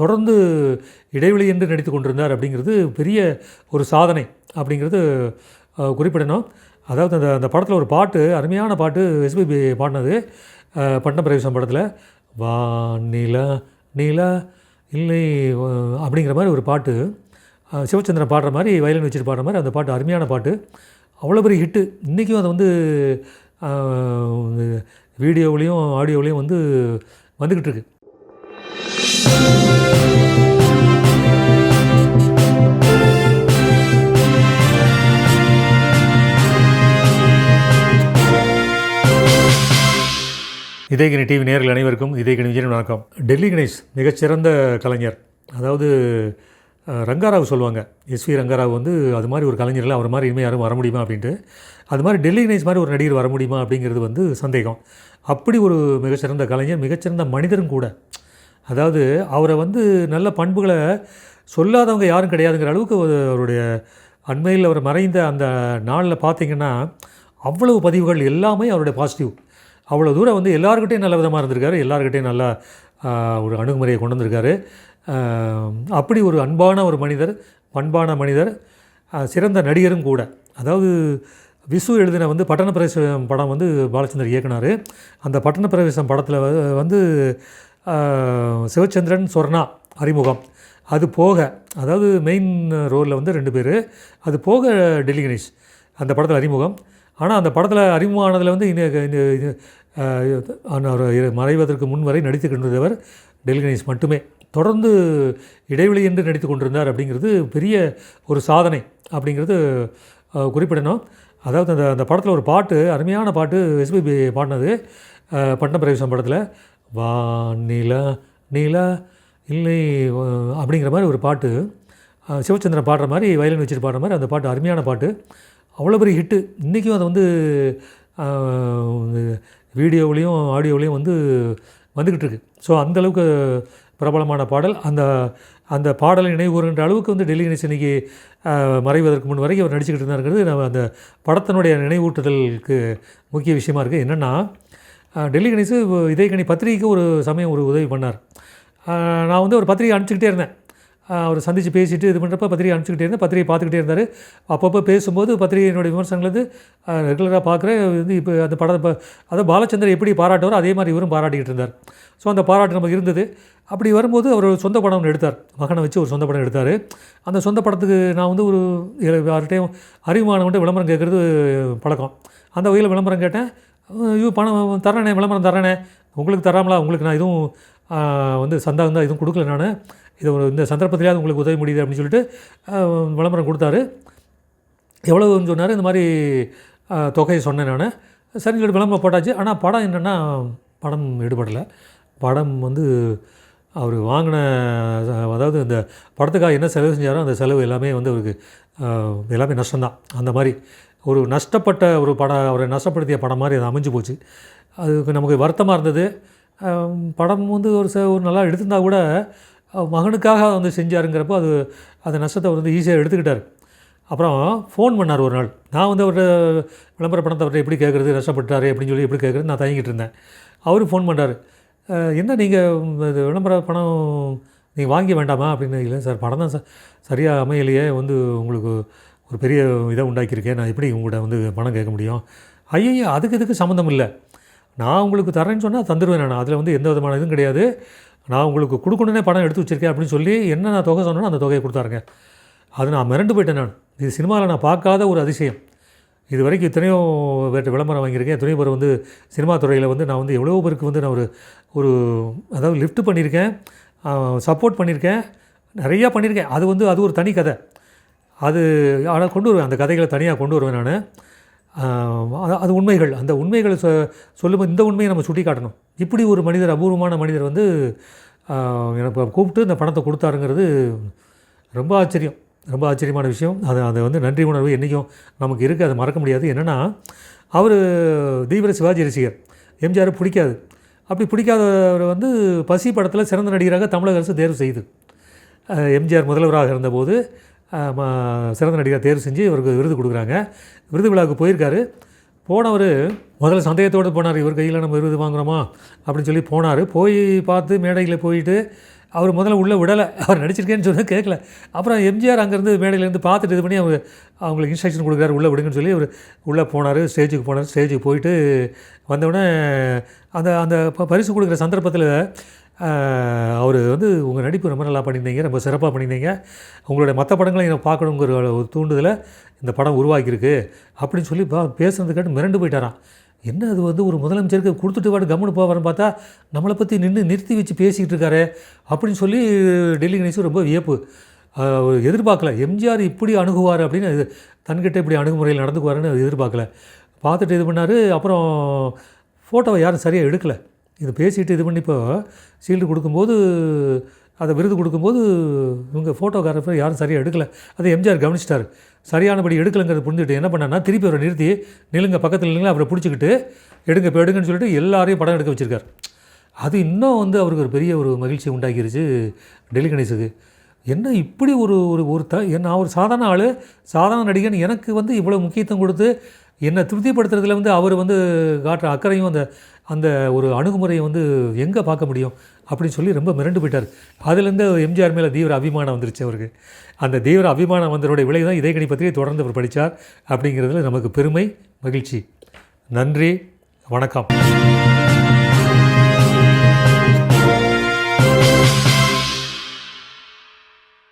தொடர்ந்து இடைவெளியின்றி நடித்து கொண்டிருந்தார் அப்படிங்கிறது பெரிய ஒரு சாதனை அப்படிங்கிறது குறிப்பிடணும். அதாவது அந்த படத்தில் ஒரு பாட்டு, அருமையான பாட்டு, எஸ்பிபி பாடினது, பட்டணப்பிரவேசம் படத்தில், வானிலா நிலா இல்லை அப்படிங்கிற மாதிரி ஒரு பாட்டு, சிவச்சந்திரன் பாடுற மாதிரி, வயலின் வச்சுட்டு பாடுற மாதிரி அந்த பாட்டு, அருமையான பாட்டு, அவ்வளோ பெரிய ஹிட்டு. இன்றைக்கும் அதை வந்து வீடியோவிலையும் ஆடியோவிலையும் வந்து வந்துக்கிட்டு இருக்கு. இதயகனி டிவி நேயர்கள் அனைவருக்கும் இதயகனி விஜயன் வணக்கம். டெல்லி கணேஷ் மிகச்சிறந்த கலைஞர். அதாவது ரங்காராவ் சொல்லுவாங்க, எஸ்வி ரங்காராவ் வந்து அது மாதிரி ஒரு கலைஞர்கள், அவர் மாதிரி இனிமேல் யாரும் வர முடியுமா அப்படின்ட்டு. அது மாதிரி டெல்லி கணேஷ் மாதிரி ஒரு நடிகர் வர முடியுமா அப்படிங்கிறது வந்து சந்தேகம். அப்படி ஒரு மிகச்சிறந்த கலைஞர், மிகச்சிறந்த மனிதரும் கூட. அதாவது அவரை வந்து நல்ல பண்புகளை சொல்லாதவங்க யாரும் கிடையாதுங்கிற அளவுக்கு அவருடைய அண்மையில் அவர் மறைந்த அந்த நாளில் பார்த்திங்கன்னா அவ்வளவு பதிவுகள் எல்லாமே அவருடைய பாசிட்டிவ். அவ்வளோ தூரம் வந்து எல்லாருக்கிட்டையும் நல்ல விதமாக இருந்திருக்காரு, எல்லாருக்கிட்டையும் நல்லா ஒரு அணுகுமுறையை கொண்டு வந்திருக்காரு. அப்படி ஒரு அன்பான ஒரு மனிதர், பண்பான மனிதர், சிறந்த நடிகரும் கூட. அதாவது விசு எழுதின வந்து பட்டணப்பிரவேசம் படம் வந்து பாலச்சந்தர் இயக்குனார். அந்த பட்டணப்பிரவேசம் படத்தில் வந்து சிவச்சந்திரன், சொர்ணா அறிமுகம். அது போக, அதாவது மெயின் ரோலில் வந்து 2 பேர், அது போக டெல்லி கணேஷ் அந்த படத்தில் அறிமுகம். ஆனால் அந்த படத்தில் அறிமுகமானதில் வந்து மறைவதற்கு முன் வரை நடித்து கொண்டிருந்தவர் டெல்லி கணேஷ் மட்டுமே. தொடர்ந்து இடைவெளியின்றி நடித்து கொண்டிருந்தார் அப்படிங்கிறது பெரிய ஒரு சாதனை அப்படிங்கிறது குறிப்பிடணும். அதாவது அந்த படத்தில் ஒரு பாட்டு, அருமையான பாட்டு, எஸ்பிபி பாடினது, பட்டணப்பிரவேசம் படத்தில், வானிலா நிலா இல்லை அப்படிங்கிற மாதிரி ஒரு பாட்டு, சிவச்சந்திரன் பாடுற மாதிரி, வயலின் வச்சுட்டு பாடுற மாதிரி அந்த பாட்டு, அருமையான பாட்டு, அவ்வளோ பெரிய ஹிட்டு. இன்றைக்கும் அதை வந்து வீடியோவிலையும் ஆடியோவிலையும் வந்து வந்துக்கிட்டு இருக்கு. ஸோ அந்தளவுக்கு பிரபலமான பாடல். அந்த பாடலை நினைவு கூறுகின்ற அளவுக்கு வந்து டெல்லி கணேஷ் இன்றைக்கி மறைவதற்கு முன் வரைக்கும் அவர் நடிச்சுக்கிட்டு இருந்தாருங்கிறது நம்ம அந்த படத்தினுடைய நினைவூட்டுதலுக்கு முக்கிய விஷயமா இருக்குது. என்னென்னா, டெல்லி கணேஷ் இதயகனி பத்திரிகைக்கு ஒரு சமயம் ஒரு உதவி பண்ணார். நான் வந்து ஒரு பத்திரிகை அனுப்பிச்சிக்கிட்டே இருந்தேன். அவர் சந்தித்து பேசிவிட்டு இது பண்ணுறப்ப பத்திரிகை அனுப்பிச்சிக்கிட்டே இருந்தேன். பத்திரிகை பார்த்துக்கிட்டே இருந்தார். அப்பப்போ பேசும்போது பத்திரிகையினுடைய விமர்சனங்கள் வந்து ரெகுலராக பார்க்குறேன். வந்து இப்போ அந்த படத்தை அதாவது பாலச்சந்தர் எப்படி பாராட்டுவாரோ அதே மாதிரி இவரும் பாராட்டிக்கிட்டு இருந்தார். ஸோ அந்த பாராட்டு நமக்கு இருந்தது. அப்படி வரும்போது அவர் சொந்த படம் ஒன்று எடுத்தார். மகனை வச்சு ஒரு சொந்த படம் எடுத்தார். அந்த சொந்த படத்துக்கு நான் வந்து ஒரு யார்கிட்டையும் அறிமுகமானவன்ட்டு விளம்பரம் கேட்குறது பழக்கம். அந்த வகையில் விளம்பரம் கேட்டேன். பணம் தர்றேனே, விளம்பரம் தர்றேனே, உங்களுக்கு தராமலா, உங்களுக்கு நான் எதுவும் வந்து சந்தாகம் தான் எதுவும் கொடுக்கல, நான் இது ஒரு இந்த சந்தர்ப்பத்திலேயாவது உங்களுக்கு உதவி முடியுது அப்படின்னு சொல்லிட்டு விளம்பரம் கொடுத்தாரு. எவ்வளோன்னு சொன்னார். இந்த மாதிரி தொகையை சொன்னேன் நான். சரின்னு சொல்லிட்டு விளம்பரம் போட்டாச்சு. ஆனால் படம் என்னென்னா, படம் எடுபடலை. படம் வந்து அவர் வாங்கின, அதாவது இந்த படத்துக்காக என்ன செலவு செஞ்சாரோ அந்த செலவு எல்லாமே வந்து அவருக்கு எல்லாமே நஷ்டம்தான். அந்த மாதிரி ஒரு நஷ்டப்பட்ட ஒரு படம், அவரை நஷ்டப்படுத்திய படம் மாதிரி அது அமைஞ்சு போச்சு. அதுக்கு நமக்கு வருத்தமாக இருந்தது. படம் வந்து ஒரு நல்லா எடுத்திருந்தால் கூட மகனுக்காக வந்து செஞ்சாருங்கிறப்போ அந்த நஷ்டத்தை அவர் வந்து ஈஸியாக எடுத்துக்கிட்டார். அப்புறம் ஃபோன் பண்ணார் ஒரு நாள். நான் வந்து அவர்கிட்ட விளம்பர பணத்தை அவர்கிட்ட எப்படி கேட்குறது, நஷ்டப்பட்டார் அப்படின்னு சொல்லி எப்படி கேட்குறது நான் தயங்கிட்டு இருந்தேன். அவரும் ஃபோன் பண்ணுறாரு. என்ன நீங்கள் விளம்பர பணம் நீங்கள் வாங்கி வேண்டாமா அப்படின்னு. இல்லை சார், படம் தான் சரியாக அமையலையே, வந்து உங்களுக்கு ஒரு பெரிய இதை உண்டாக்கியிருக்கேன், நான் எப்படி உங்கள்கிட்ட வந்து பணம் கேட்க முடியும். ஐயோ, அதுக்கு இதுக்கு சம்மந்தம் இல்லை, நான் உங்களுக்கு தரேன்னு சொன்னால் தந்துடுவேன், நான் அதில் வந்து எந்த விதமான இதுவும் கிடையாது, நான் உங்களுக்கு கொடுக்கணுன்னே படம் எடுத்து வச்சுருக்கேன் அப்படின்னு சொல்லி என்ன நான் தொகை சொன்னேனோ அந்த தொகையை கொடுத்தாருங்க. அது நான் மிரண்டு போயிட்டேன். நான் இது சினிமாவில் நான் பார்க்காத ஒரு அதிசயம். இது வரைக்கும் எத்தனையோ பேர்கிட்ட விளம்பரம் வாங்கியிருக்கேன், எத்தனையோ பேர் வந்து சினிமா துறையில் வந்து நான் வந்து எவ்வளோ பேருக்கு வந்து நான் ஒரு அதாவது லிஃப்ட் பண்ணியிருக்கேன், சப்போர்ட் பண்ணியிருக்கேன், நிறையா பண்ணியிருக்கேன். அது ஒரு தனி கதை. அது ஆனால் கொண்டு வருவேன், அந்த கதைகளை தனியாக கொண்டு வருவேன் நான். அது உண்மைகள், அந்த உண்மைகளை சொல்லும்போது இந்த உண்மையை நம்ம சுட்டி காட்டணும். இப்படி ஒரு மனிதர், அபூர்வமான மனிதர் வந்து எனக்கு கூப்பிட்டு இந்த பணத்தை கொடுத்தாருங்கிறது ரொம்ப ஆச்சரியம், ரொம்ப ஆச்சரியமான விஷயம். அதை வந்து நன்றி உணர்வு என்றைக்கும் நமக்கு இருக்குது, அதை மறக்க முடியாது. என்னென்னா, அவர் தீவிர சிவாஜி ரசிகர், எம்ஜிஆர் பிடிக்காது. அப்படி பிடிக்காதவர் வந்து பசி படத்தில் சிறந்த நடிகராக தமிழக அரசு தேர்வு செய்யுது. எம்ஜிஆர் முதல்வராக இருந்தபோது சிறந்த நடிகர் தேர்வு செஞ்சு இவருக்கு விருது கொடுக்குறாங்க. விருது விழாவுக்கு போயிருக்காரு. போனவர் முதல்ல சந்தேகத்தோடு போனார், இவர் கையில் நம்ம விருது வாங்குகிறோமா அப்படின்னு சொல்லி போனார். போய் பார்த்து மேடையில் போயிட்டு அவர் முதல்ல உள்ளே விடலை. அவர் நடிச்சிருக்கேன்னு சொன்னால் கேட்கல. அப்புறம் எம்ஜிஆர் அங்கேருந்து மேடையிலேருந்து பார்த்துட்டு இது பண்ணி அவங்களுக்கு இன்ஸ்ட்ரக்ஷன் கொடுக்குறாரு உள்ளே விடுங்கன்னு சொல்லி அவர் உள்ளே போனார். ஸ்டேஜுக்கு போனார். ஸ்டேஜுக்கு போயிட்டு வந்தவுடனே அந்த அந்த பரிசு கொடுக்குற சந்தர்ப்பத்தில் அவர் வந்து உங்கள் நடிப்பு ரொம்ப நல்லா பண்ணியிருந்தீங்க, ரொம்ப சிறப்பாக பண்ணியிருந்தீங்க, உங்களுடைய மற்ற படங்களை எனக்கு பார்க்கணுங்கிற ஒரு தூண்டுதலை இந்த படம் உருவாக்கியிருக்கு அப்படின்னு சொல்லி பேசுனது கேட்டு மிரண்டு போயிட்டாராம். என்ன அது வந்து ஒரு முதலமைச்சருக்கு கொடுத்துட்டு வாட்டு கம்முன்னு போவார்னு பார்த்தா நம்மளை பற்றி நிறுத்தி வச்சு பேசிக்கிட்டு இருக்காரு அப்படின்னு சொல்லி டெல்லி கணேசன் ரொம்ப வியப்பு. எதிர்பார்க்கல எம்ஜிஆர் இப்படி அணுகுவார் அப்படின்னு, தன்கிட்ட இப்படி அணுகுமுறையில் நடந்துக்குவாருன்னு எதிர்பார்க்கல. பார்த்துட்டு இது பண்ணார். அப்புறம் ஃபோட்டோவை யாரும் சரியாக எடுக்கலை. இது பேசிட்டு இது பண்ணி இப்போ ஷீல்டு கொடுக்கும்போது, அதை விருது கொடுக்கும்போது இவங்க ஃபோட்டோகிராஃபர் யாரும் சரியாக எடுக்கலை. அதை எம்ஜிஆர் கவனிச்சிட்டார். சரியானபடி எடுக்கலைங்கிறது புரிஞ்சுட்டு என்ன பண்ணான்னா திருப்பி அவரை நிறுத்தி நிலுங்க பக்கத்தில் இல்லைங்களா அவரை பிடிச்சிக்கிட்டு எடுங்க இப்போ எடுங்கன்னு சொல்லிட்டு எல்லாரையும் படம் எடுக்க வச்சுருக்கார். அது இன்னும் வந்து அவருக்கு ஒரு பெரிய ஒரு மகிழ்ச்சி உண்டாக்கிருச்சு டெல்லி கணேசுக்கு. என்ன இப்படி ஒரு ஒரு நான் ஒரு சாதாரண ஆள், சாதாரண நடிகன், எனக்கு வந்து இவ்வளோ முக்கியத்துவம் கொடுத்து என்னை திருப்திப்படுத்துறதுல வந்து அவர் வந்து காட்டுற அக்கறையும் அந்த அந்த ஒரு அணுகுமுறையை வந்து எங்கே பார்க்க முடியும் அப்படின்னு சொல்லி ரொம்ப மிரண்டு போயிட்டார். அதுலேருந்து எம்ஜிஆர் மேலே தீவிர அபிமானம் வந்துருச்சு அவருக்கு. அந்த தீவிர அபிமானம் வந்தவருடைய விலை தான் இதயக்கனி பத்திரிகை தொடர்ந்து அவர் படித்தார் அப்படிங்கிறதுல நமக்கு பெருமை, மகிழ்ச்சி. நன்றி, வணக்கம்.